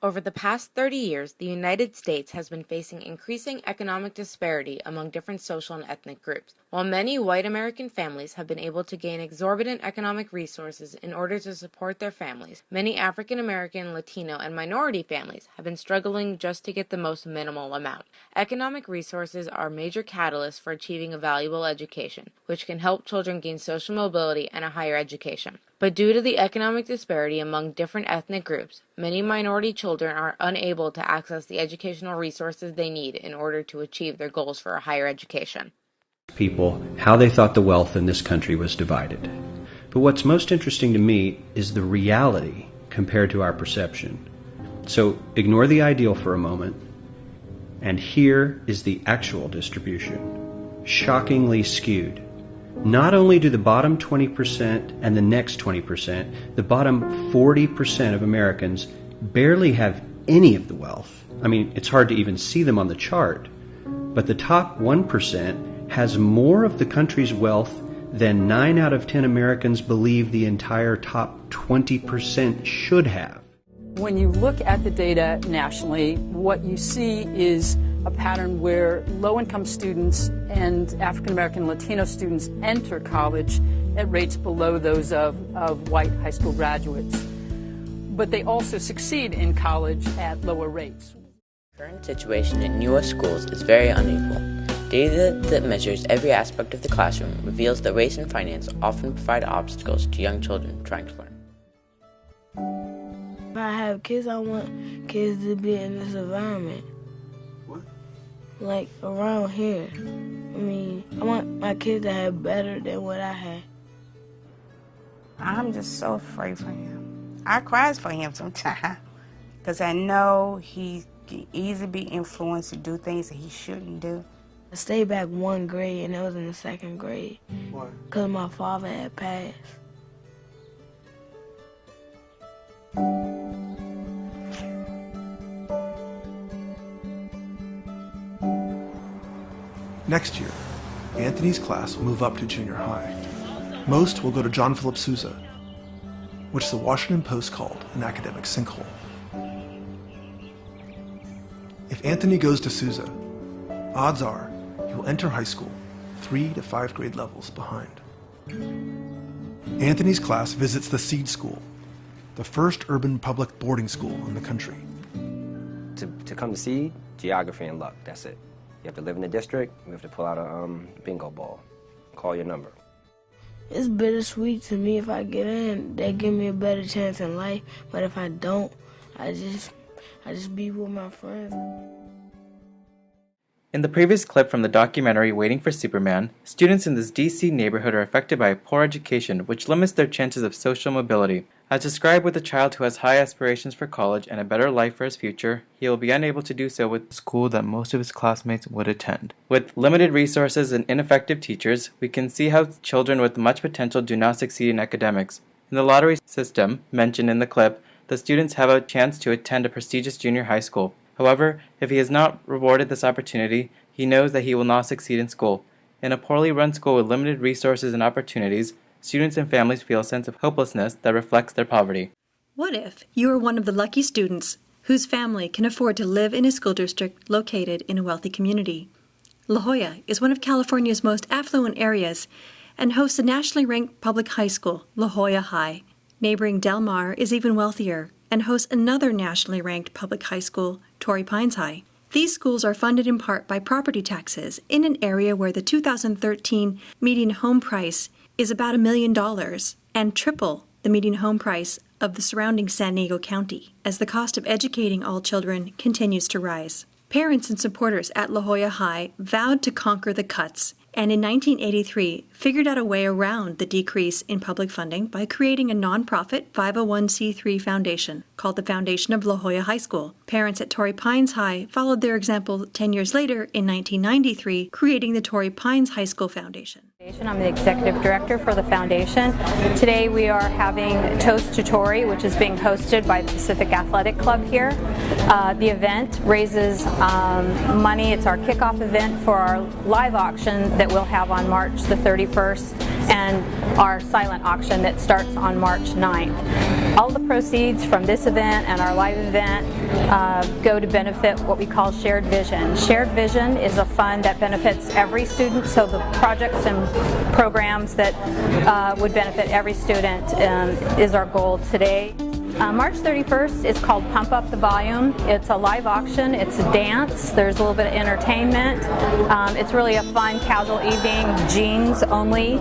Over the past 30 years, the United States has been facing increasing economic disparity among different social and ethnic groups. While many white American families have been able to gain exorbitant economic resources in order to support their families, many African American, Latino, and minority families have been struggling just to get the most minimal amount. Economic resources are major catalysts for achieving a valuable education, which can help children gain social mobility and a higher education. But due to the economic disparity among different ethnic groups, many minority children are unable to access the educational resources they need in order to achieve their goals for a higher education. People how they thought the wealth in this country was divided. But what's most interesting to me is the reality compared to our perception. So ignore the ideal for a moment, and here is the actual distribution, shockingly skewed. Not only do the bottom 20% and the next 20%, the bottom 40% of Americans barely have any of the wealth. I mean, it's hard to even see them on the chart. But the top 1% has more of the country's wealth than 9 out of 10 Americans believe the entire top 20% should have. When you look at the data nationally, what you see is a pattern where low-income students and African-American Latino students enter college at rates below those of white high school graduates. But they also succeed in college at lower rates. The current situation in U.S. schools is very unequal. Data that measures every aspect of the classroom reveals that race and finance often provide obstacles to young children trying to learn. If I have kids, I want kids to be in this environment. What? Like around here. I want my kids to have better than what I had. I'm just so afraid for him. I cry for him sometimes because I know he can easily be influenced to do things that he shouldn't do. I stayed back one grade, and it was in the second grade. Why? Because my father had passed. Next year, Anthony's class will move up to junior high. Most will go to John Philip Sousa, which the Washington Post called an academic sinkhole. If Anthony goes to Sousa, odds are he will enter high school 3 to 5 grade levels behind. Anthony's class visits the Seed School, the first urban public boarding school in the country. To come to Seed, geography and luck, that's it. You have to live in the district, you have to pull out a bingo ball, call your number. It's bittersweet to me. If I get in, they give me a better chance in life. But if I don't, I just be with my friends. In the previous clip from the documentary Waiting for Superman, students in this DC neighborhood are affected by a poor education which limits their chances of social mobility. As described with a child who has high aspirations for college and a better life for his future, he will be unable to do so with a school that most of his classmates would attend. With limited resources and ineffective teachers, we can see how children with much potential do not succeed in academics. In the lottery system mentioned in the clip, the students have a chance to attend a prestigious junior high school. However, if he is not rewarded this opportunity, he knows that he will not succeed in school. In a poorly run school with limited resources and opportunities, students and families feel a sense of hopelessness that reflects their poverty. What if you are one of the lucky students whose family can afford to live in a school district located in a wealthy community? La Jolla is one of California's most affluent areas and hosts a nationally ranked public high school, La Jolla High. Neighboring Del Mar is even wealthier and hosts another nationally ranked public high school, Torrey Pines High. These schools are funded in part by property taxes in an area where the 2013 median home price is about $1 million and triple the median home price of the surrounding San Diego County as the cost of educating all children continues to rise. Parents and supporters at La Jolla High vowed to conquer the cuts and in 1983 figured out a way around the decrease in public funding by creating a nonprofit 501c3 foundation called the Foundation of La Jolla High School. Parents at Torrey Pines High followed their example 10 years later in 1993, creating the Torrey Pines High School Foundation. I'm the executive director for the foundation. Today we are having Toast to Torrey, which is being hosted by the Pacific Athletic Club here. The event raises money. It's our kickoff event for our live auction that we'll have on March the 31st. and our silent auction that starts on March 9th. All the proceeds from this event and our live event go to benefit what we call Shared Vision. Shared Vision is a fund that benefits every student, so the projects and programs that would benefit every student is our goal today. March 31st is called Pump Up the Volume. It's a live auction, it's a dance, there's a little bit of entertainment. It's really a fun, casual evening, jeans only,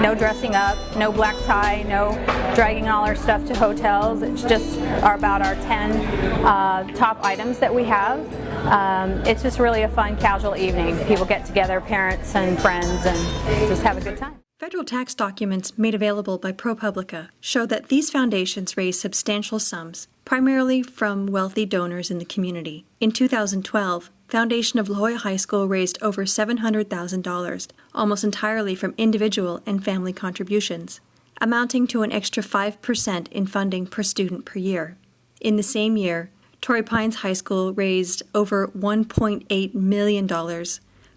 no dressing up, no black tie, no dragging all our stuff to hotels. It's just about our 10 top items that we have. It's just really a fun, casual evening. People get together, parents and friends, and just have a good time. Federal tax documents made available by ProPublica show that these foundations raise substantial sums, primarily from wealthy donors in the community. In 2012, Foundation of La Jolla High School raised over $700,000, almost entirely from individual and family contributions, amounting to an extra 5% in funding per student per year. In the same year, Torrey Pines High School raised over $1.8 million,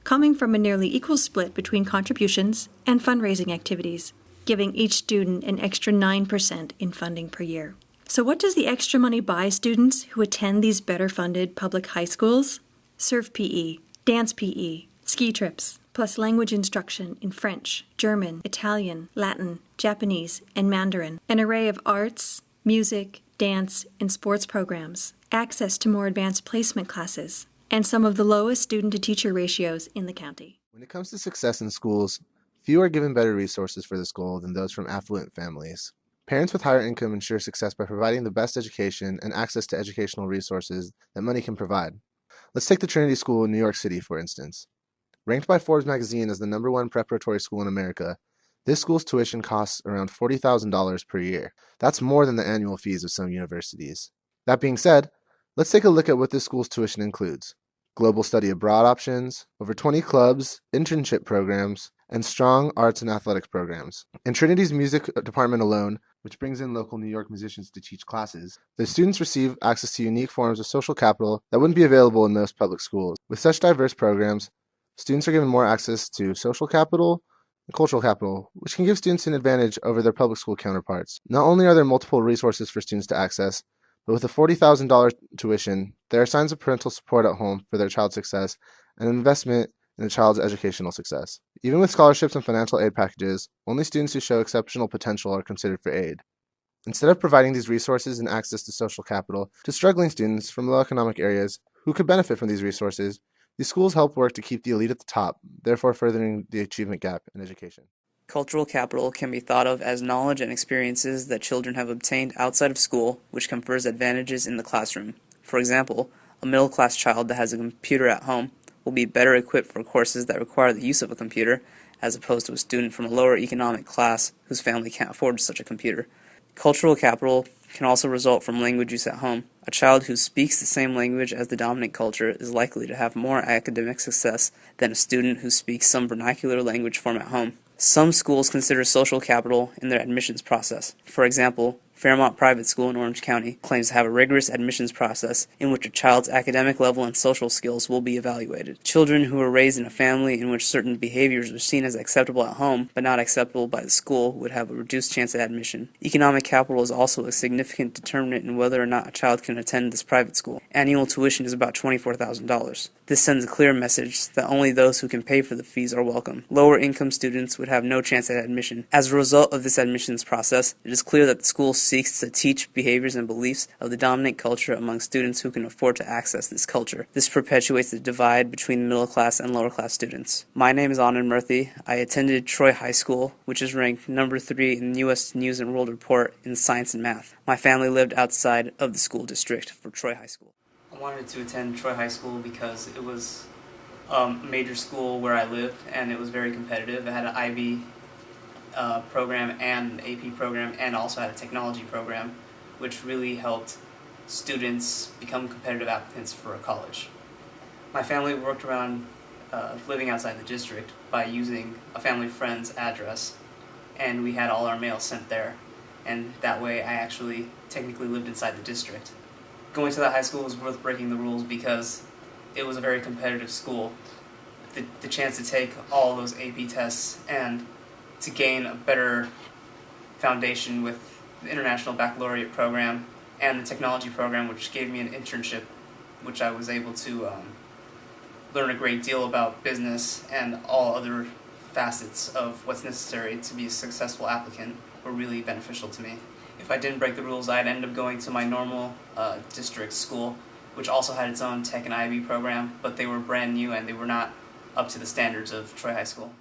coming from a nearly equal split between contributions and fundraising activities, giving each student an extra 9% in funding per year. So what does the extra money buy students who attend these better-funded public high schools? Surf PE, dance PE, ski trips, plus language instruction in French, German, Italian, Latin, Japanese, and Mandarin, an array of arts, music, dance, and sports programs, access to more advanced placement classes, and some of the lowest student-to-teacher ratios in the county. When it comes to success in schools, few are given better resources for this goal than those from affluent families. Parents with higher income ensure success by providing the best education and access to educational resources that money can provide. Let's take the Trinity School in New York City, for instance. Ranked by Forbes magazine as the #1 preparatory school in America, this school's tuition costs around $40,000 per year. That's more than the annual fees of some universities. That being said, let's take a look at what this school's tuition includes. Global study abroad options, over 20 clubs, internship programs, and strong arts and athletics programs. In Trinity's music department alone, which brings in local New York musicians to teach classes, the students receive access to unique forms of social capital that wouldn't be available in most public schools. With such diverse programs, students are given more access to social capital and cultural capital, which can give students an advantage over their public school counterparts. Not only are there multiple resources for students to access, but with a $40,000 tuition, there are signs of parental support at home for their child's success and an investment in the child's educational success. Even with scholarships and financial aid packages, only students who show exceptional potential are considered for aid. Instead of providing these resources and access to social capital to struggling students from low economic areas who could benefit from these resources, these schools help work to keep the elite at the top, therefore furthering the achievement gap in education. Cultural capital can be thought of as knowledge and experiences that children have obtained outside of school, which confers advantages in the classroom. For example, a middle-class child that has a computer at home will be better equipped for courses that require the use of a computer, as opposed to a student from a lower economic class whose family can't afford such a computer. Cultural capital can also result from language use at home. A child who speaks the same language as the dominant culture is likely to have more academic success than a student who speaks some vernacular language form at home. Some schools consider social capital in their admissions process. For example, Fairmont Private School in Orange County claims to have a rigorous admissions process in which a child's academic level and social skills will be evaluated. Children who are raised in a family in which certain behaviors are seen as acceptable at home but not acceptable by the school would have a reduced chance at admission. Economic capital is also a significant determinant in whether or not a child can attend this private school. Annual tuition is about $24,000. This sends a clear message that only those who can pay for the fees are welcome. Lower income students would have no chance at admission. As a result of this admissions process, it is clear that the school seeks to teach behaviors and beliefs of the dominant culture among students who can afford to access this culture. This perpetuates the divide between middle class and lower class students. My name is Anand Murthy. I attended Troy High School, which is ranked number 3 in the U.S. News and World Report in science and math. My family lived outside of the school district for Troy High School. I wanted to attend Troy High School because it was a major school where I lived, and it was very competitive. It had an IB program and an AP program, and also had a technology program, which really helped students become competitive applicants for a college. My family worked around living outside the district by using a family friend's address, and we had all our mail sent there, and that way I actually technically lived inside the district. Going to that high school was worth breaking the rules because it was a very competitive school. The chance to take all those AP tests and to gain a better foundation with the International Baccalaureate program and the technology program, which gave me an internship, which I was able to learn a great deal about business and all other facets of what's necessary to be a successful applicant were really beneficial to me. If I didn't break the rules, I'd end up going to my normal district school, which also had its own tech and IB program, but they were brand new and they were not up to the standards of Troy High School.